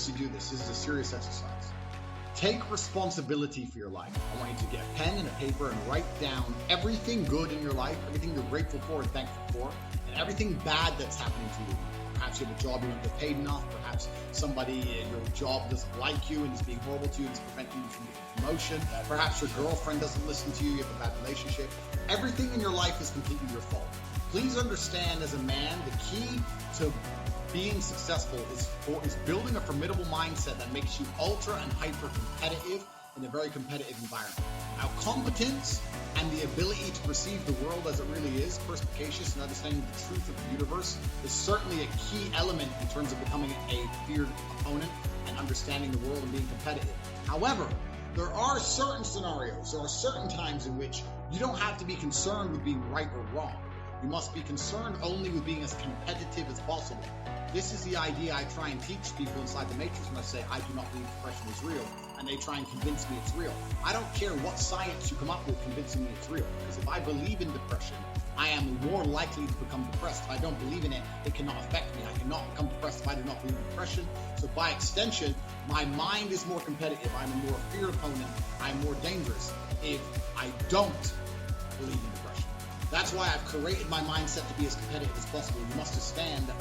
do this. This is a serious exercise. Take responsibility for your life. I want you to get a pen and a paper and write down everything good in your life, everything you're grateful for and thankful for, and everything bad that's happening to you. Perhaps you have a job you don't get paid enough. Perhaps somebody in your job doesn't like you and is being horrible to you and is preventing you from getting a promotion. Perhaps your girlfriend doesn't listen to you. You have a bad relationship. Everything in your life is completely your fault. Please understand, as a man, the key to being successful is building a formidable mindset that makes you ultra and hyper competitive in a very competitive environment. Now, competence and the ability to perceive the world as it really is, perspicacious and understanding the truth of the universe, is certainly a key element in terms of becoming a feared opponent and understanding the world and being competitive. However, there are certain scenarios, there are certain times in which you don't have to be concerned with being right or wrong. You must be concerned only with being as competitive as possible. This is the idea I try and teach people inside the Matrix when I say I do not believe depression is real, and they try and convince me it's real. I don't care what science you come up with convincing me it's real, because if I believe in depression, I am more likely to become depressed. If I don't believe in it, it cannot affect me. I cannot become depressed if I do not believe in depression. So by extension, my mind is more competitive. I'm a more feared opponent. I'm more dangerous if I don't believe in depression. That's why I've created my mindset to be as competitive as possible. You must understand that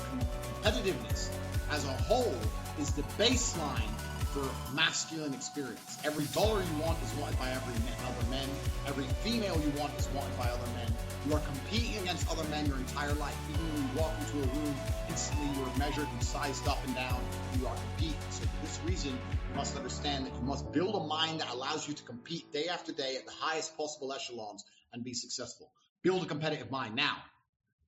competitiveness as a whole is the baseline for masculine experience. Every dollar you want is wanted by other men. Every female you want is wanted by other men. You are competing against other men your entire life. Even when you walk into a room, instantly you are measured and sized up and down. You are competing. So for this reason, you must understand that you must build a mind that allows you to compete day after day at the highest possible echelons and be successful. Build a competitive mind. Now,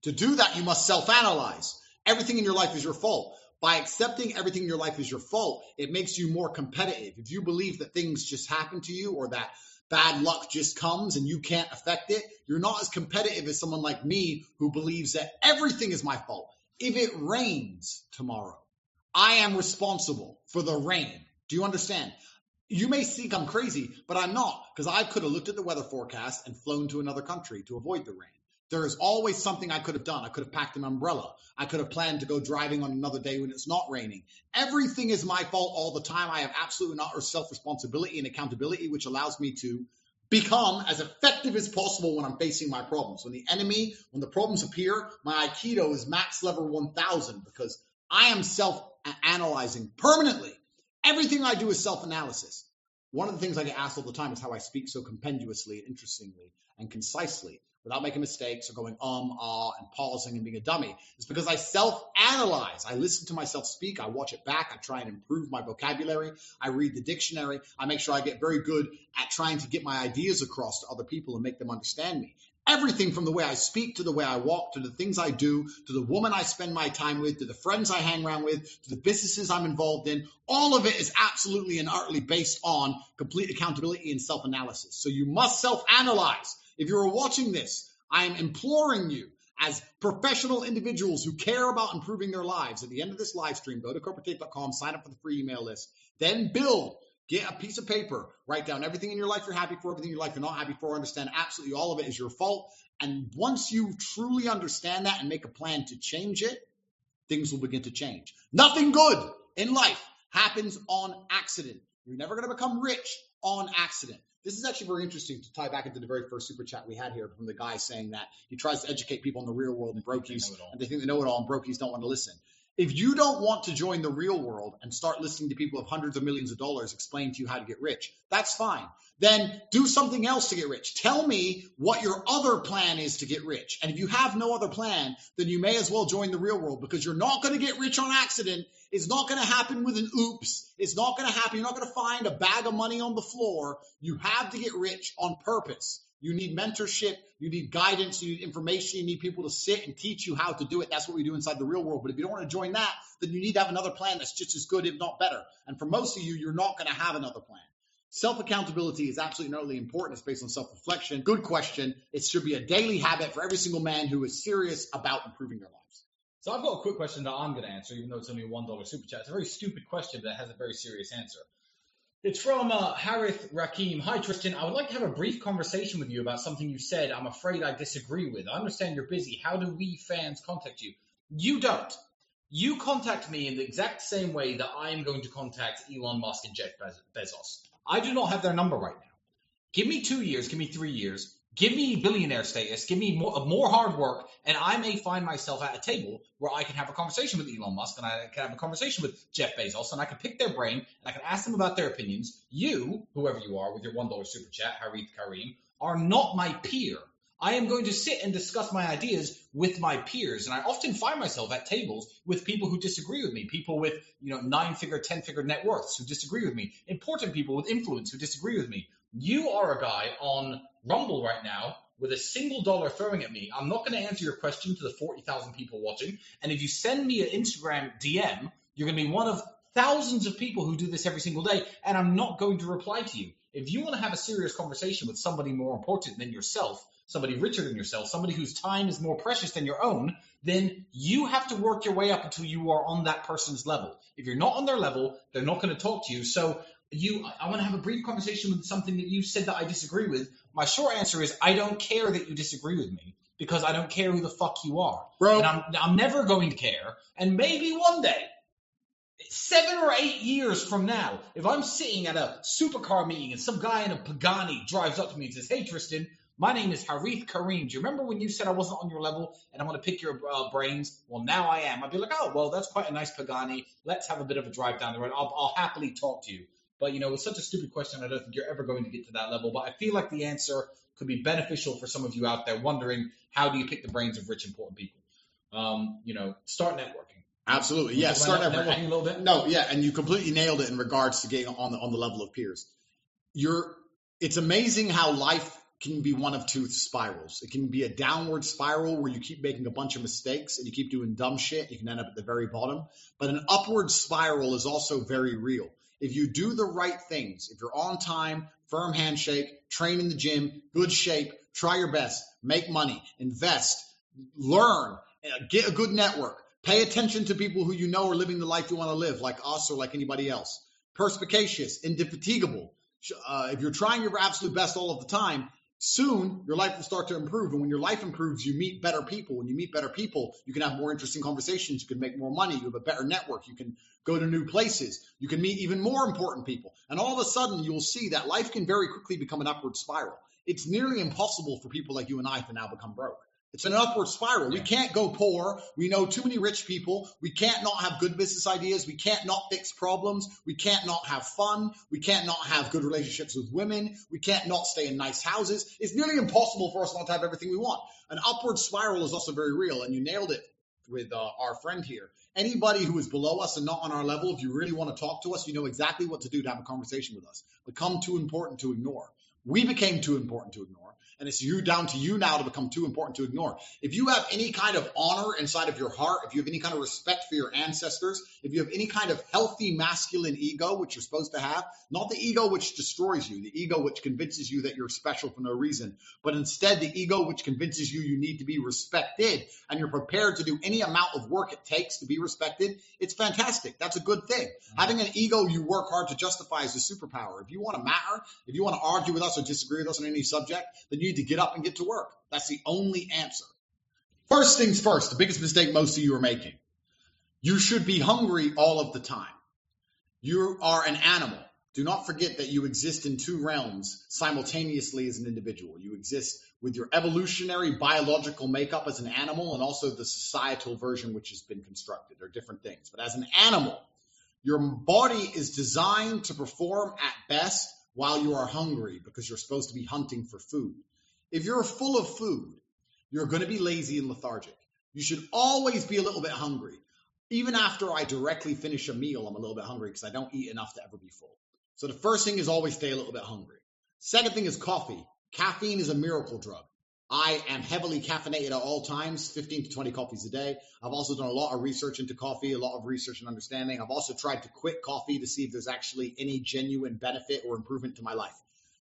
to do that, you must self-analyze. Everything in your life is your fault. By accepting everything in your life is your fault, it makes you more competitive. If you believe that things just happen to you or that bad luck just comes and you can't affect it, you're not as competitive as someone like me who believes that everything is my fault. If it rains tomorrow, I am responsible for the rain. Do you understand? You may think I'm crazy, but I'm not, because I could have looked at the weather forecast and flown to another country to avoid the rain. There is always something I could have done. I could have packed an umbrella. I could have planned to go driving on another day when it's not raining. Everything is my fault all the time. I have absolute and utter self-responsibility and accountability, which allows me to become as effective as possible when I'm facing my problems. When the problems appear, my Aikido is max level 1000 because I am self-analyzing permanently. Everything I do is self-analysis. One of the things I get asked all the time is how I speak so compendiously and interestingly and concisely without making mistakes or going and pausing and being a dummy. It's because I self-analyze. I listen to myself speak. I watch it back. I try and improve my vocabulary. I read the dictionary. I make sure I get very good at trying to get my ideas across to other people and make them understand me. Everything from the way I speak to the way I walk to the things I do to the woman I spend my time with to the friends I hang around with to the businesses I'm involved in, all of it is absolutely and utterly based on complete accountability and self-analysis. So you must self-analyze. If you're watching this, I am imploring you as professional individuals who care about improving their lives. At the end of this live stream, go to corporatetape.com, sign up for the free email list, then get a piece of paper, write down everything in your life you're happy for, everything in your life you're not happy for, understand absolutely all of it is your fault. And once you truly understand that and make a plan to change it, things will begin to change. Nothing good in life happens on accident. You're never going to become rich on accident. This is actually very interesting to tie back into the very first super chat we had here from the guy saying that he tries to educate people in the real world and brokies, and they think they know it all, and brokies don't want to listen. If you don't want to join the real world and start listening to people of hundreds of millions of dollars explain to you how to get rich, that's fine. Then do something else to get rich. Tell me what your other plan is to get rich. And if you have no other plan, then you may as well join the real world, because you're not going to get rich on accident. It's not going to happen with an oops. It's not going to happen. You're not going to find a bag of money on the floor. You have to get rich on purpose. You need mentorship, you need guidance, you need information, you need people to sit and teach you how to do it. That's what we do inside the real world. But if you don't want to join that, then you need to have another plan that's just as good, if not better. And for most of you, you're not going to have another plan. Self-accountability is absolutely not only important. It's based on self-reflection. Good question. It should be a daily habit for every single man who is serious about improving their lives. So I've got a quick question that I'm going to answer, even though it's only a $1 super chat. It's a very stupid question that has a very serious answer. It's from Harith Rakim. Hi, Tristan. I would like to have a brief conversation with you about something you said I'm afraid I disagree with. I understand you're busy. How do we fans contact you? You don't. You contact me in the exact same way that I am going to contact Elon Musk and Jeff Bezos. I do not have their number right now. Give me 2 years, give me 3 years, give me billionaire status, give me more hard work, and I may find myself at a table where I can have a conversation with Elon Musk and I can have a conversation with Jeff Bezos, and I can pick their brain and I can ask them about their opinions. You, whoever you are with your $1 super chat, Harith Kareem, are not my peer. I am going to sit and discuss my ideas with my peers, and I often find myself at tables with people who disagree with me, people with 9-figure, 10-figure net worths who disagree with me, important people with influence who disagree with me. You are a guy on Rumble right now with a single dollar throwing at me. I'm not going to answer your question to the 40,000 people watching, and if you send me an Instagram DM, you're going to be one of thousands of people who do this every single day, and I'm not going to reply to you. If you want to have a serious conversation with somebody more important than yourself, somebody richer than yourself, somebody whose time is more precious than your own, then you have to work your way up until you are on that person's level. If you're not on their level, they're not going to talk to you. So I want to have a brief conversation with something that you said that I disagree with. My short answer is I don't care that you disagree with me because I don't care who the fuck you are. Bro. And I'm never going to care. And maybe one day, 7 or 8 years from now, if I'm sitting at a supercar meeting and some guy in a Pagani drives up to me and says, "Hey, Tristan, my name is Harith Kareem. Do you remember when you said I wasn't on your level and I want to pick your brains? Well, now I am." I'd be like, "Oh, well, that's quite a nice Pagani. Let's have a bit of a drive down the road. I'll happily talk to you." But, it's such a stupid question. I don't think you're ever going to get to that level. But I feel like the answer could be beneficial for some of you out there wondering, how do you pick the brains of rich, important people? Start networking. Absolutely. Yeah. Start networking a little bit. No. Yeah. And you completely nailed it in regards to getting on the level of peers. It's amazing how life can be one of two spirals. It can be a downward spiral where you keep making a bunch of mistakes and you keep doing dumb shit. You can end up at the very bottom. But an upward spiral is also very real. If you do the right things, if you're on time, firm handshake, train in the gym, good shape, try your best, make money, invest, learn, get a good network, pay attention to people who you know are living the life you want to live, like us or like anybody else, perspicacious, indefatigable. If you're trying your absolute best all of the time, soon your life will start to improve. And when your life improves, you meet better people. When you meet better people, you can have more interesting conversations. You can make more money. You have a better network. You can go to new places. You can meet even more important people. And all of a sudden, you'll see that life can very quickly become an upward spiral. It's nearly impossible for people like you and I to now become broke. It's an upward spiral. We can't go poor. We know too many rich people. We can't not have good business ideas. We can't not fix problems. We can't not have fun. We can't not have good relationships with women. We can't not stay in nice houses. It's nearly impossible for us not to have everything we want. An upward spiral is also very real, and you nailed it with our friend here. Anybody who is below us and not on our level, if you really want to talk to us, you know exactly what to do to have a conversation with us. Become too important to ignore. We became too important to ignore. And it's down to you now to become too important to ignore. If you have any kind of honor inside of your heart, if you have any kind of respect for your ancestors, if you have any kind of healthy masculine ego, which you're supposed to have, not the ego which destroys you, the ego which convinces you that you're special for no reason, but instead the ego which convinces you you need to be respected and you're prepared to do any amount of work it takes to be respected, it's fantastic. That's a good thing. Having an ego you work hard to justify is a superpower. If you want to matter, if you want to argue with us or disagree with us on any subject, then you need to get up and get to work. That's the only answer. First things first, the biggest mistake most of you are making. You should be hungry all of the time. You are an animal. Do not forget that you exist in two realms simultaneously as an individual. You exist with your evolutionary biological makeup as an animal and also the societal version which has been constructed. They're different things. But as an animal, your body is designed to perform at best while you are hungry because you're supposed to be hunting for food. If you're full of food, you're going to be lazy and lethargic. You should always be a little bit hungry. Even after I directly finish a meal, I'm a little bit hungry because I don't eat enough to ever be full. So the first thing is always stay a little bit hungry. Second thing is coffee. Caffeine is a miracle drug. I am heavily caffeinated at all times, 15 to 20 coffees a day. I've also done a lot of research into coffee, a lot of research and understanding. I've also tried to quit coffee to see if there's actually any genuine benefit or improvement to my life.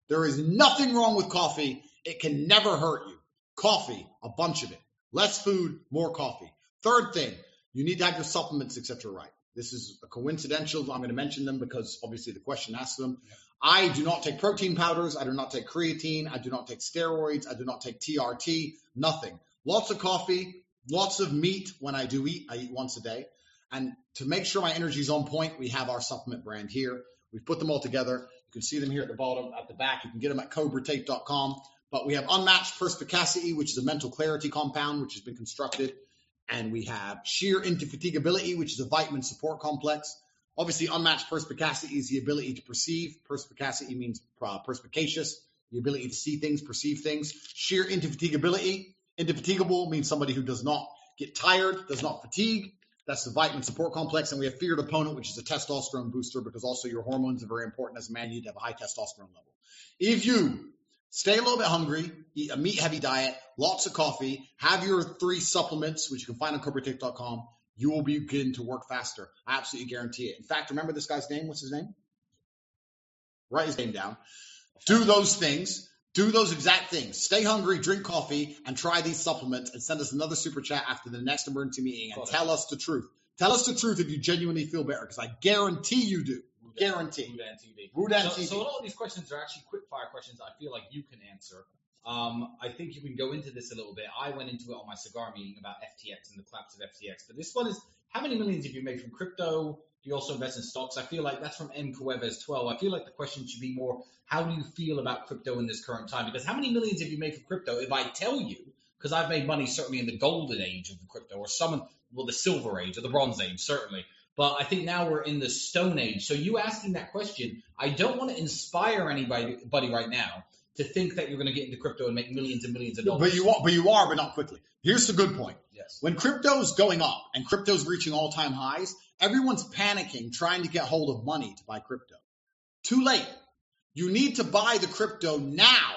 There is nothing wrong with coffee. It can never hurt you. Coffee, a bunch of it. Less food, more coffee. Third thing, you need to have your supplements, etc. right. This is a coincidental. I'm going to mention them because obviously the question asks them. Yeah. I do not take protein powders. I do not take creatine. I do not take steroids. I do not take TRT. Nothing. Lots of coffee, lots of meat when I do eat. I eat once a day. And to make sure my energy is on point, we have our supplement brand here. We've put them all together. You can see them here at the bottom, at the back. You can get them at cobratape.com. But we have unmatched perspicacity, which is a mental clarity compound, which has been constructed. And we have sheer indefatigability, which is a vitamin support complex. Obviously, unmatched perspicacity is the ability to perceive. Perspicacity means perspicacious, the ability to see things, perceive things. Sheer indefatigability. Indefatigable means somebody who does not get tired, does not fatigue. That's the vitamin support complex. And we have feared opponent, which is a testosterone booster, because also your hormones are very important. As a man, you need to have a high testosterone level. If you stay a little bit hungry, eat a meat-heavy diet, lots of coffee, have your 3 supplements, which you can find on cultivate.com, you will begin to work faster. I absolutely guarantee it. In fact, remember this guy's name? What's his name? Write his name down. Do those things. Do those exact things. Stay hungry, drink coffee, and try these supplements, and send us another super chat after the next emergency meeting and tell us the truth. Tell us the truth if you genuinely feel better, because I guarantee you do. Guarantee. Rudan TV. So a lot of these questions are actually quick fire questions I feel like you can answer. I think you can go into this a little bit. I went into it on my cigar meeting about FTX and the collapse of FTX. But this one is, how many millions have you made from crypto? Do you also invest in stocks? I feel like that's from M. Cuevas 12. I feel like the question should be more, how do you feel about crypto in this current time? Because how many millions have you made from crypto? If I tell you, because I've made money certainly in the golden age of the crypto, or the silver age or the bronze age, certainly. But I think now we're in the stone age. So you asking that question, I don't want to inspire anybody right now to think that you're going to get into crypto and make millions and millions of dollars. But you are, but not quickly. Here's the good point. Yes. When crypto's going up and crypto's reaching all-time highs, everyone's panicking, trying to get hold of money to buy crypto. Too late. You need to buy the crypto now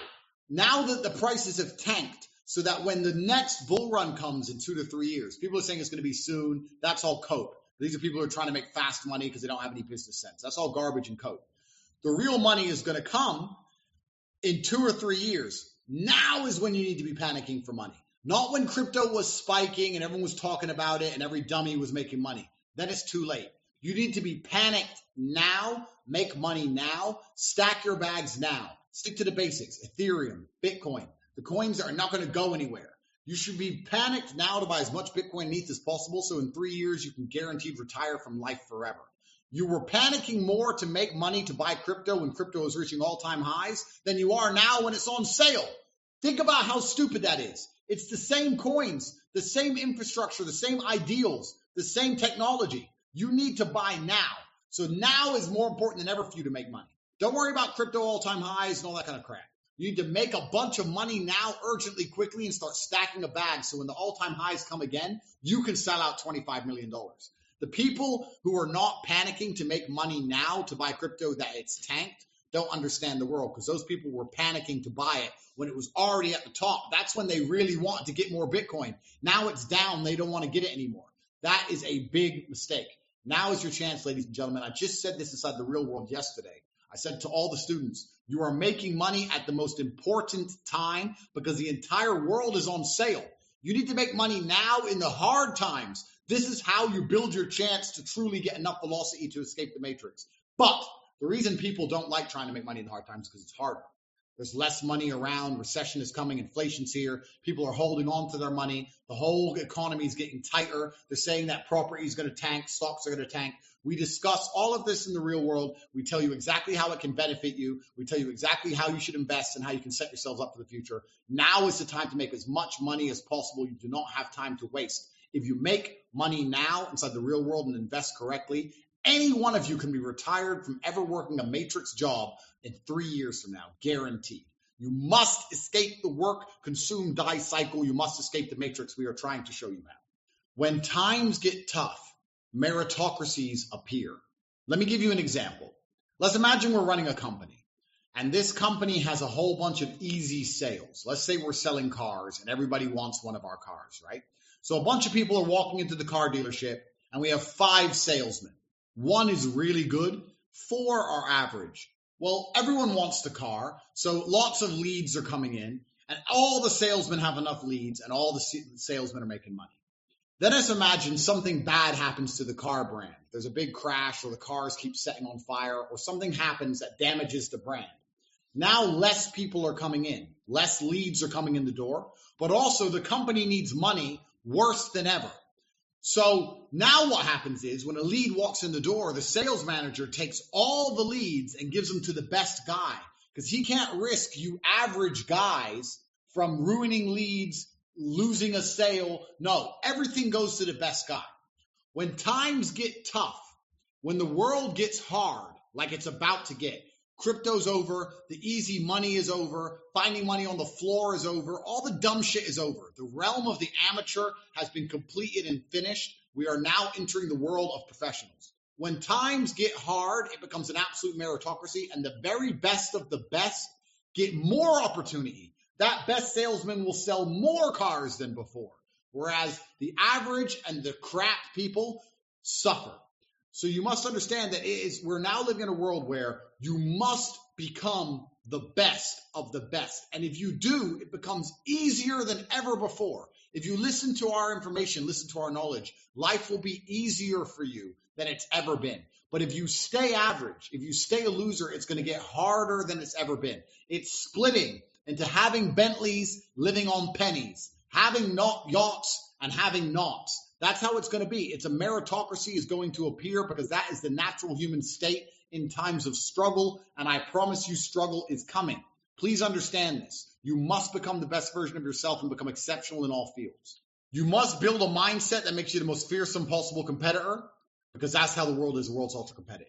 that the prices have tanked, so that when the next bull run comes in 2 to 3 years, people are saying it's going to be soon. That's all cope. These are people who are trying to make fast money because they don't have any business sense. That's all garbage and cope. The real money is going to come in 2 or 3 years. Now is when you need to be panicking for money. Not when crypto was spiking and everyone was talking about it and every dummy was making money. Then it's too late. You need to be panicked now, make money now, stack your bags now. Stick to the basics. Ethereum, Bitcoin. The coins are not going to go anywhere. You should be panicked now to buy as much Bitcoin and ETH as possible, so in 3 years you can guaranteed retire from life forever. You were panicking more to make money to buy crypto when crypto is reaching all-time highs than you are now when it's on sale. Think about how stupid that is. It's the same coins, the same infrastructure, the same ideals, the same technology. You need to buy now. So now is more important than ever for you to make money. Don't worry about crypto all-time highs and all that kind of crap. You need to make a bunch of money now, urgently, quickly, and start stacking a bag. So when the all-time highs come again, you can sell out $25 million. The people who are not panicking to make money now to buy crypto that it's tanked don't understand the world, because those people were panicking to buy it when it was already at the top. That's when they really wanted to get more Bitcoin. Now it's down. They don't want to get it anymore. That is a big mistake. Now is your chance, ladies and gentlemen. I just said this inside the real world yesterday. I said to all the students, you are making money at the most important time because the entire world is on sale. You need to make money now in the hard times. This is how you build your chance to truly get enough velocity to escape the matrix. But the reason people don't like trying to make money in the hard times is because it's harder. There's less money around. Recession is coming. Inflation's here. People are holding on to their money. The whole economy is getting tighter. They're saying that property is going to tank. Stocks are going to tank. We discuss all of this in the real world. We tell you exactly how it can benefit you. We tell you exactly how you should invest and how you can set yourselves up for the future. Now is the time to make as much money as possible. You do not have time to waste. If you make money now inside the real world and invest correctly, any one of you can be retired from ever working a matrix job in 3 years from now, guaranteed. You must escape the work, consume, die cycle. You must escape the matrix. We are trying to show you that. When times get tough, meritocracies appear. Let me give you an example. Let's imagine we're running a company, and this company has a whole bunch of easy sales. Let's say we're selling cars, and everybody wants one of our cars, right? So a bunch of people are walking into the car dealership, and we have 5 salesmen. 1 is really good, 4 are average. Well, everyone wants the car, so lots of leads are coming in, and all the salesmen have enough leads, and all the salesmen are making money. Then let's imagine something bad happens to the car brand. There's a big crash, or the cars keep setting on fire, or something happens that damages the brand. Now less people are coming in, less leads are coming in the door, but also the company needs money worse than ever. So now what happens is when a lead walks in the door, the sales manager takes all the leads and gives them to the best guy because he can't risk you average guys from ruining leads, losing a sale. No, everything goes to the best guy. When times get tough, when the world gets hard, like it's about to get, crypto's over, the easy money is over, finding money on the floor is over, all the dumb shit is over. The realm of the amateur has been completed and finished. We are now entering the world of professionals. When times get hard, it becomes an absolute meritocracy, and the very best of the best get more opportunity. That best salesman will sell more cars than before, whereas the average and the crap people suffer. So you must understand that we're now living in a world where you must become the best of the best. And if you do, it becomes easier than ever before. If you listen to our information, listen to our knowledge, life will be easier for you than it's ever been. But if you stay average, if you stay a loser, it's going to get harder than it's ever been. It's splitting into having Bentleys, living on pennies, having not yachts and having knots. That's how it's going to be. It's a meritocracy is going to appear because that is the natural human state in times of struggle. And I promise you, struggle is coming. Please understand this. You must become the best version of yourself and become exceptional in all fields. You must build a mindset that makes you the most fearsome possible competitor because that's how the world is. The world's ultra competitive.